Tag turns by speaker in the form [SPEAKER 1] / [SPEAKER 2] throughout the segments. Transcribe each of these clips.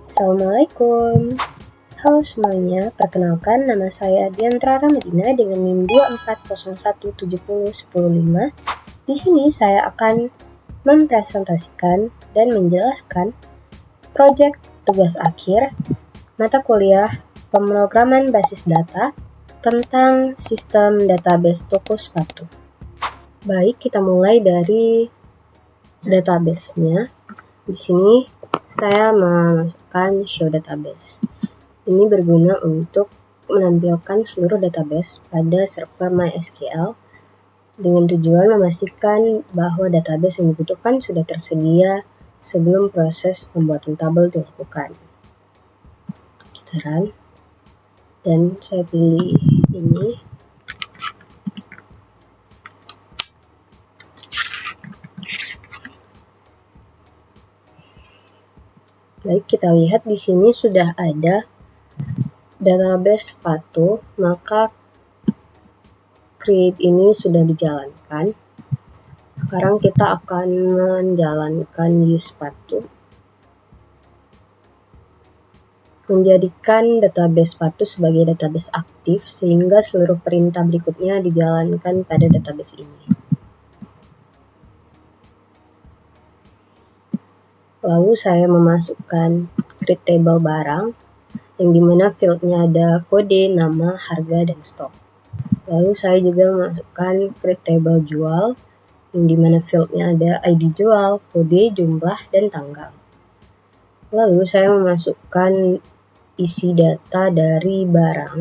[SPEAKER 1] Assalamualaikum. Halo semuanya, perkenalkan nama saya Diantra Ramadina dengan NIM 2401701005. Di sini saya akan mempresentasikan dan menjelaskan proyek tugas akhir mata kuliah pemrograman basis data tentang sistem database toko sepatu. Baik, kita mulai dari database-nya. Di sini saya memasukkan show database. Ini berguna untuk menampilkan seluruh database pada server MySQL dengan tujuan memastikan bahwa database yang dibutuhkan sudah tersedia sebelum proses pembuatan tabel dilakukan. Kita run dan saya pilih ini. Baik, kita lihat di sini sudah ada database sepatu, maka create ini sudah dijalankan. Sekarang kita akan menjalankan use sepatu, menjadikan database sepatu sebagai database aktif sehingga seluruh perintah berikutnya dijalankan pada database ini. Lalu saya memasukkan create table barang yang dimana fieldnya ada kode, nama, harga, dan stok. Lalu saya juga memasukkan create table jual yang dimana fieldnya ada ID jual, kode, jumlah, dan tanggal. Lalu saya memasukkan isi data dari barang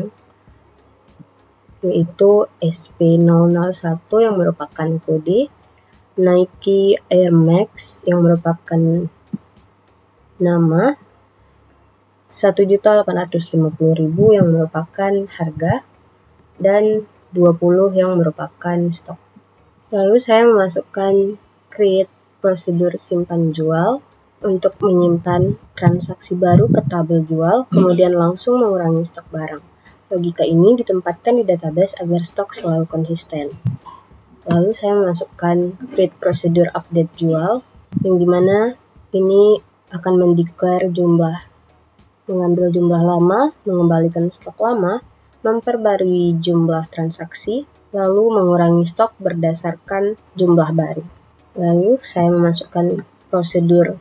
[SPEAKER 1] yaitu SP001 yang merupakan kode, Nike Air Max yang merupakan nama, 1.850.000 yang merupakan harga, dan 20 yang merupakan stok. Lalu saya memasukkan create prosedur simpan jual untuk menyimpan transaksi baru ke tabel jual, kemudian langsung mengurangi stok barang. Logika ini ditempatkan di database agar stok selalu konsisten. Lalu saya memasukkan create prosedur update jual, yang dimana ini akan mendeklar jumlah, mengambil jumlah lama, mengembalikan stok lama, memperbarui jumlah transaksi, lalu mengurangi stok berdasarkan jumlah baru. Lalu saya memasukkan prosedur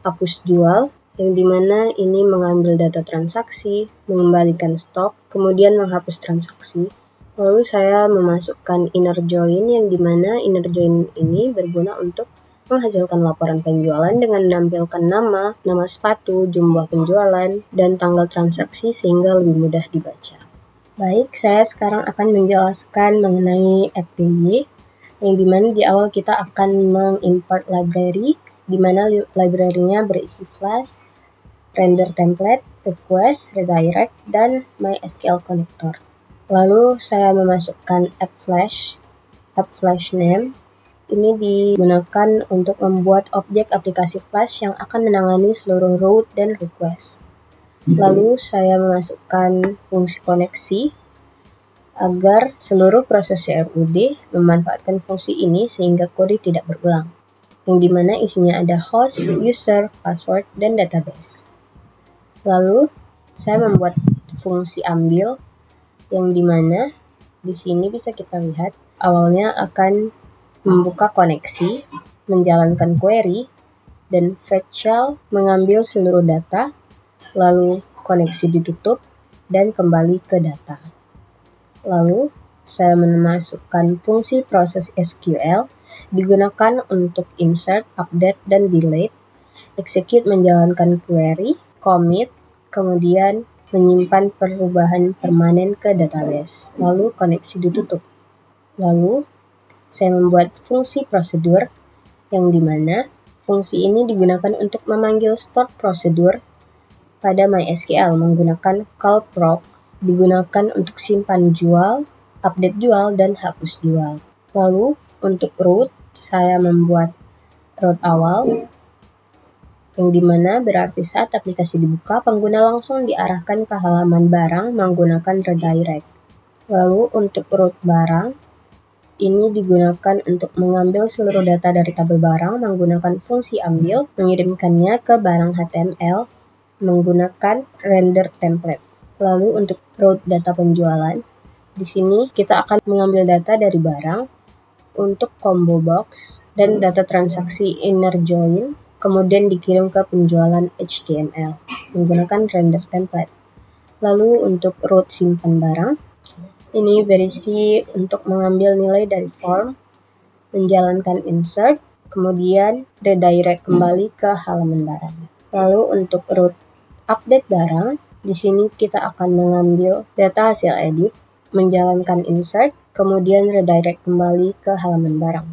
[SPEAKER 1] hapus jual, yang dimana ini mengambil data transaksi, mengembalikan stok, kemudian menghapus transaksi. Lalu saya memasukkan inner join, yang dimana inner join ini berguna untuk menghasilkan laporan penjualan dengan menampilkan nama sepatu, jumlah penjualan, dan tanggal transaksi sehingga lebih mudah dibaca. Baik, saya sekarang akan menjelaskan mengenai FPY, yang dimana di awal kita akan mengimport library, di mana library-nya berisi flash, render template, request, redirect, dan MySQL connector. Lalu saya memasukkan app flash name. Ini digunakan untuk membuat objek aplikasi Flash yang akan menangani seluruh route dan request. Lalu saya memasukkan fungsi koneksi agar seluruh proses CRUD memanfaatkan fungsi ini sehingga kode tidak berulang, yang dimana isinya ada host, user, password, dan database. Lalu saya membuat fungsi ambil, yang dimana di sini bisa kita lihat awalnya akan membuka koneksi, menjalankan query, dan fetch shell mengambil seluruh data, lalu koneksi ditutup, dan kembali ke data. Lalu, saya memasukkan fungsi proses SQL, digunakan untuk insert, update, dan delete, execute menjalankan query, commit, kemudian menyimpan perubahan permanen ke database, lalu koneksi ditutup. Lalu, saya membuat fungsi prosedur, yang dimana fungsi ini digunakan untuk memanggil start prosedur pada MySQL menggunakan call proc, digunakan untuk simpan jual, update jual, dan hapus jual. Lalu untuk route, saya membuat route awal, yang dimana berarti saat aplikasi dibuka, pengguna langsung diarahkan ke halaman barang menggunakan redirect. Lalu untuk route barang, ini digunakan untuk mengambil seluruh data dari tabel barang menggunakan fungsi ambil, mengirimkannya ke barang HTML, menggunakan render template. Lalu untuk route data penjualan, di sini kita akan mengambil data dari barang untuk combo box dan data transaksi inner join, kemudian dikirim ke penjualan HTML menggunakan render template. Lalu untuk route simpan barang, ini berisi untuk mengambil nilai dari form, menjalankan insert, kemudian redirect kembali ke halaman barang. Lalu untuk route update barang, di sini kita akan mengambil data hasil edit, menjalankan insert, kemudian redirect kembali ke halaman barang.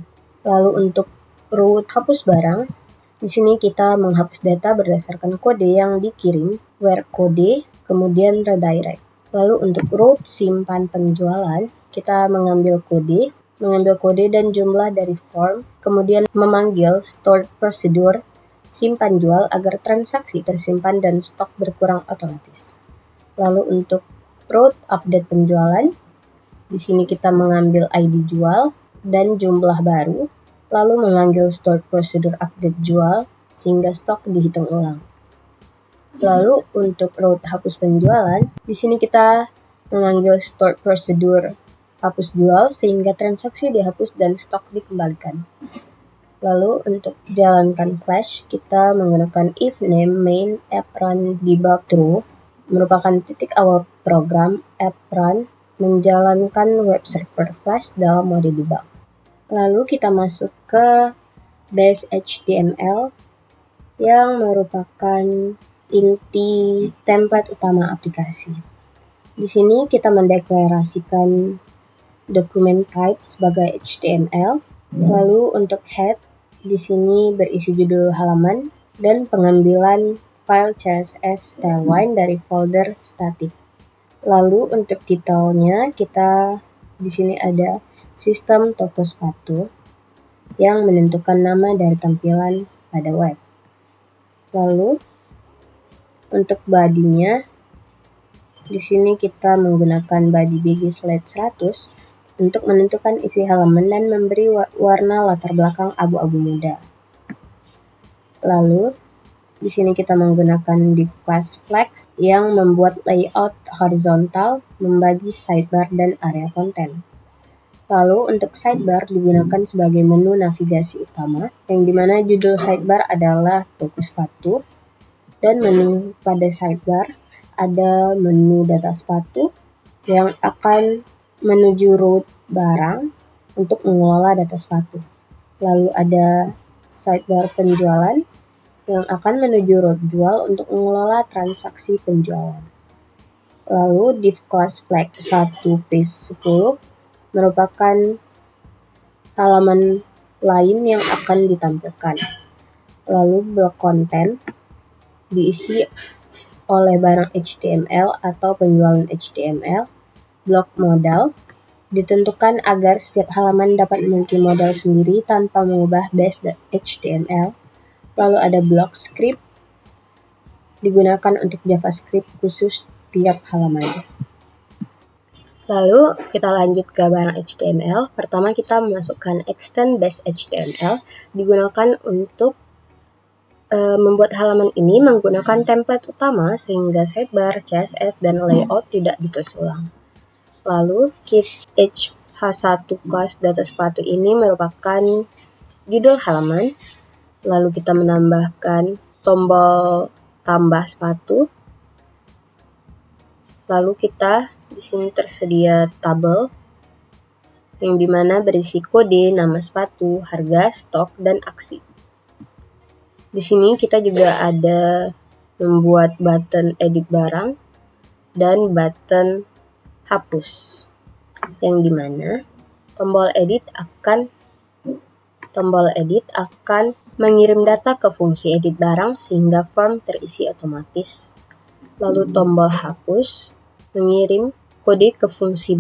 [SPEAKER 1] Lalu untuk route hapus barang, di sini kita menghapus data berdasarkan kode yang dikirim, where kode, kemudian redirect. Lalu untuk route simpan penjualan, kita mengambil kode dan jumlah dari form, kemudian memanggil stored procedure simpan jual agar transaksi tersimpan dan stok berkurang otomatis. Lalu untuk route update penjualan, di sini kita mengambil ID jual dan jumlah baru, lalu memanggil stored procedure update jual sehingga stok dihitung ulang. Lalu untuk route hapus penjualan, di sini kita memanggil stored procedure hapus jual sehingga transaksi dihapus dan stok dikembalikan. Lalu untuk jalankan flash, kita menggunakan if name main app run debug true, merupakan titik awal program app run menjalankan web server flash dalam mode debug. Lalu kita masuk ke base HTML yang merupakan inti template utama aplikasi. Di sini kita mendeklarasikan dokumen type sebagai HTML. Lalu untuk head, di sini berisi judul halaman dan pengambilan file CSS tailwind dari folder static. Lalu untuk titelnya, kita di sini ada sistem toko sepatu yang menentukan nama dari tampilan pada web. Lalu untuk body-nya, di sini kita menggunakan body BG slide 100 untuk menentukan isi halaman dan memberi warna latar belakang abu-abu muda. Lalu, di sini kita menggunakan div class flex yang membuat layout horizontal, membagi sidebar dan area konten. Lalu, untuk sidebar digunakan sebagai menu navigasi utama, yang dimana judul sidebar adalah toko sepatu, dan menu pada sidebar ada menu data sepatu yang akan menuju route barang untuk mengelola data sepatu. Lalu ada sidebar penjualan yang akan menuju route jual untuk mengelola transaksi penjualan. Lalu div class flag 1 page 10 merupakan halaman lain yang akan ditampilkan. Lalu blok konten diisi oleh barang HTML atau penjualan HTML. Blok modal ditentukan agar setiap halaman dapat memiliki modal sendiri tanpa mengubah base HTML. Lalu ada blok script digunakan untuk JavaScript khusus tiap halaman. Lalu kita lanjut ke barang HTML. Pertama kita memasukkan extend base HTML digunakan untuk membuat halaman ini menggunakan template utama sehingga sidebar, CSS, dan layout tidak ditulis ulang. Lalu keep h1 class data sepatu ini merupakan judul halaman. Lalu kita menambahkan tombol tambah sepatu. Lalu kita di sini tersedia tabel yang dimana berisi kode, nama sepatu, harga, stok, dan aksi. Di sini kita juga ada membuat button edit barang dan button hapus, yang dimana tombol edit akan mengirim data ke fungsi edit barang sehingga form terisi otomatis. Lalu tombol hapus mengirim kode ke fungsi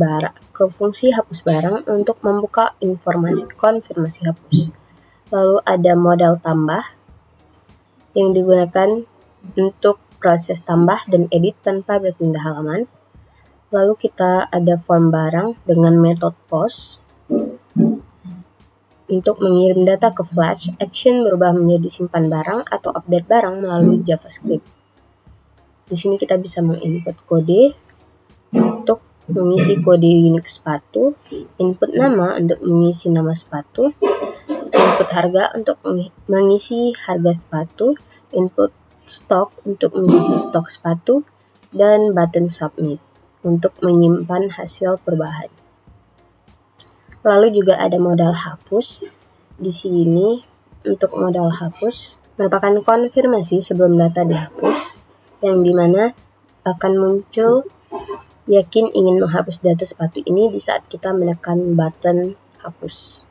[SPEAKER 1] hapus barang untuk membuka informasi konfirmasi hapus. Lalu ada modal tambah yang digunakan untuk proses tambah dan edit tanpa berpindah halaman. Lalu kita ada form barang dengan metode post untuk mengirim data ke Flash, action berubah menjadi simpan barang atau update barang melalui JavaScript. Di sini kita bisa menginput kode untuk mengisi kode unit sepatu, input nama untuk mengisi nama sepatu, input harga untuk mengisi harga sepatu, input stok untuk mengisi stok sepatu, dan button submit untuk menyimpan hasil perubahan. Lalu juga ada modal hapus. Di sini untuk modal hapus merupakan konfirmasi sebelum data dihapus, yang dimana akan muncul yakin ingin menghapus data sepatu ini di saat kita menekan button hapus.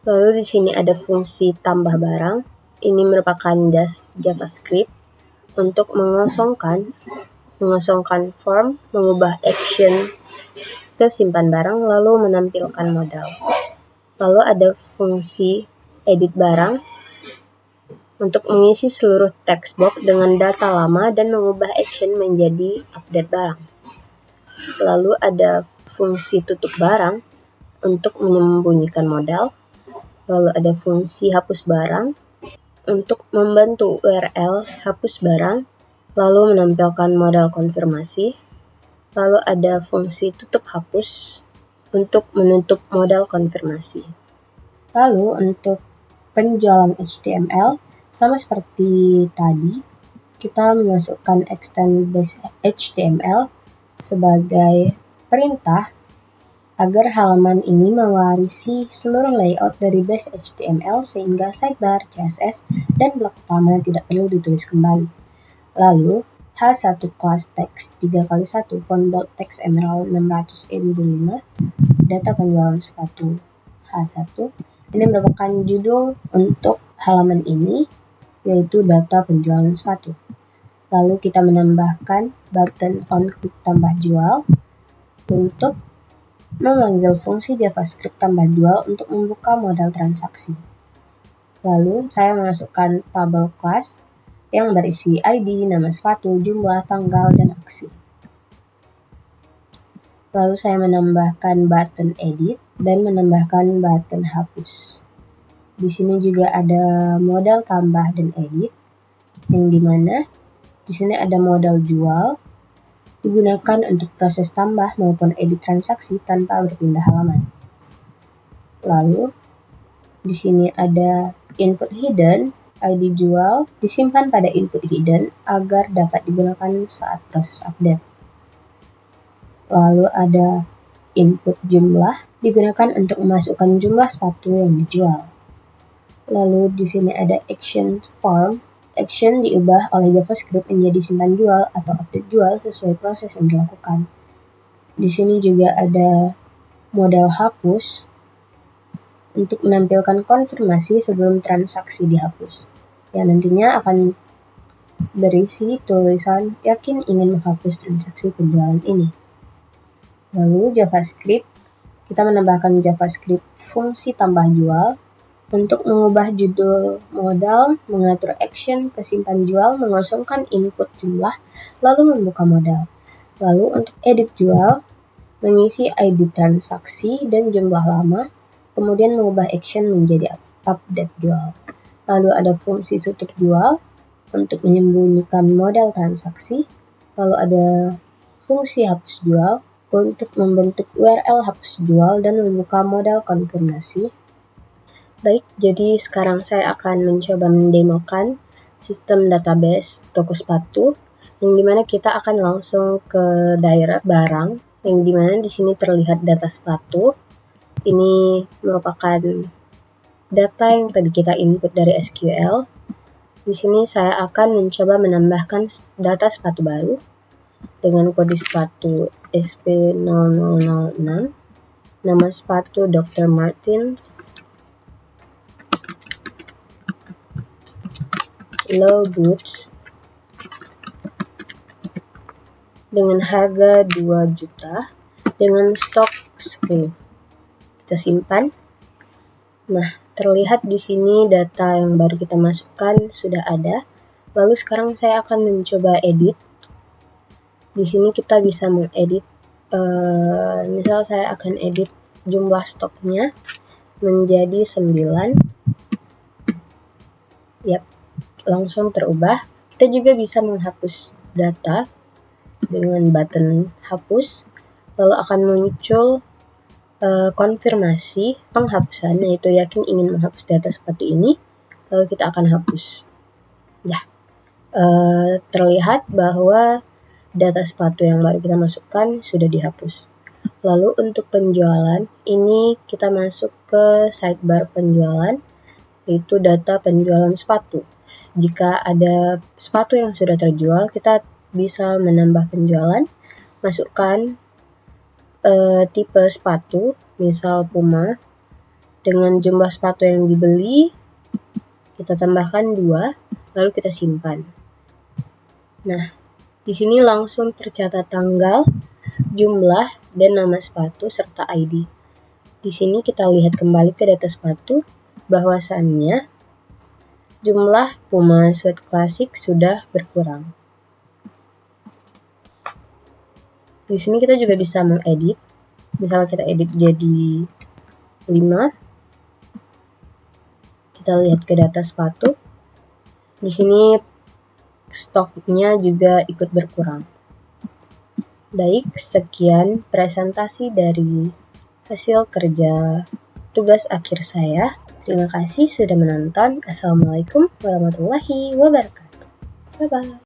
[SPEAKER 1] Lalu di sini ada fungsi tambah barang. Ini merupakan JavaScript untuk mengosongkan form, mengubah action ke simpan barang, lalu menampilkan modal. Lalu ada fungsi edit barang untuk mengisi seluruh text box dengan data lama dan mengubah action menjadi update barang. Lalu ada fungsi tutup barang untuk menyembunyikan modal. Lalu ada fungsi hapus barang untuk membantu URL hapus barang, lalu menampilkan modal konfirmasi. Lalu ada fungsi tutup hapus untuk menutup modal konfirmasi. Lalu untuk penjualan HTML, sama seperti tadi, kita memasukkan extend base HTML sebagai perintah agar halaman ini mewarisi seluruh layout dari base HTML sehingga sidebar, CSS, dan blok utama tidak perlu ditulis kembali. Lalu, H1 class text 3x1 font bold text emerald 600 data penjualan sepatu H1. Ini merupakan judul untuk halaman ini, yaitu data penjualan sepatu. Lalu kita menambahkan button on klik tambah jual untuk memanggil fungsi JavaScript tambah jual untuk membuka modal transaksi. Lalu saya memasukkan tabel class yang berisi ID, nama sepatu, jumlah, tanggal, dan aksi. Lalu saya menambahkan button edit dan menambahkan button hapus. Di sini juga ada modal tambah dan edit, yang dimana di sini ada modal jual digunakan untuk proses tambah maupun edit transaksi tanpa berpindah halaman. Lalu di sini ada input hidden, ID jual disimpan pada input hidden agar dapat digunakan saat proses update. Lalu ada input jumlah digunakan untuk memasukkan jumlah sepatu yang dijual. Lalu di sini ada action form. Action diubah oleh JavaScript menjadi simpan jual atau update jual sesuai proses yang dilakukan. Di sini juga ada modal hapus untuk menampilkan konfirmasi sebelum transaksi dihapus, yang nantinya akan berisi tulisan yakin ingin menghapus transaksi penjualan ini. Lalu JavaScript, kita menambahkan JavaScript fungsi tambah jual untuk mengubah judul modal, mengatur action ke simpan jual, mengosongkan input jumlah, lalu membuka modal. Lalu untuk edit jual, mengisi ID transaksi dan jumlah lama, kemudian mengubah action menjadi update jual. Lalu ada fungsi tutup jual untuk menyembunyikan modal transaksi. Lalu ada fungsi hapus jual untuk membentuk URL hapus jual dan membuka modal konfirmasi. Baik, jadi sekarang saya akan mencoba mendemokan sistem database toko sepatu, yang dimana kita akan langsung ke daerah barang, yang dimana di sini terlihat data sepatu. Ini merupakan data yang tadi kita input dari SQL. Di sini saya akan mencoba menambahkan data sepatu baru dengan kode sepatu SP0006, nama sepatu Dr. Martens, low boots dengan harga 2 juta dengan stok 10. Kita simpan. Nah, terlihat di sini data yang baru kita masukkan sudah ada. Lalu sekarang saya akan mencoba edit. Di sini kita bisa mengedit, misal saya akan edit jumlah stoknya menjadi 9. Yap, langsung terubah. Kita juga bisa menghapus data dengan button hapus, lalu akan muncul konfirmasi penghapusan, yaitu yakin ingin menghapus data sepatu ini, lalu kita akan hapus. Ya, terlihat bahwa data sepatu yang baru kita masukkan sudah dihapus. Lalu untuk penjualan, ini kita masuk ke sidebar penjualan, yaitu data penjualan sepatu. Jika ada sepatu yang sudah terjual, kita bisa menambah penjualan, masukkan tipe sepatu, misal Puma, dengan jumlah sepatu yang dibeli, kita tambahkan 2, lalu kita simpan. Nah, di sini langsung tercatat tanggal, jumlah, dan nama sepatu serta ID. Di sini kita lihat kembali ke data sepatu, bahwasannya jumlah Puma Sweat Classic sudah berkurang. Di sini kita juga bisa mengedit. Misalnya kita edit jadi 5. Kita lihat ke data sepatu. Di sini stoknya juga ikut berkurang. Baik, sekian presentasi dari hasil kerja tugas akhir saya. Terima kasih sudah menonton. Assalamualaikum warahmatullahi wabarakatuh. Bye-bye.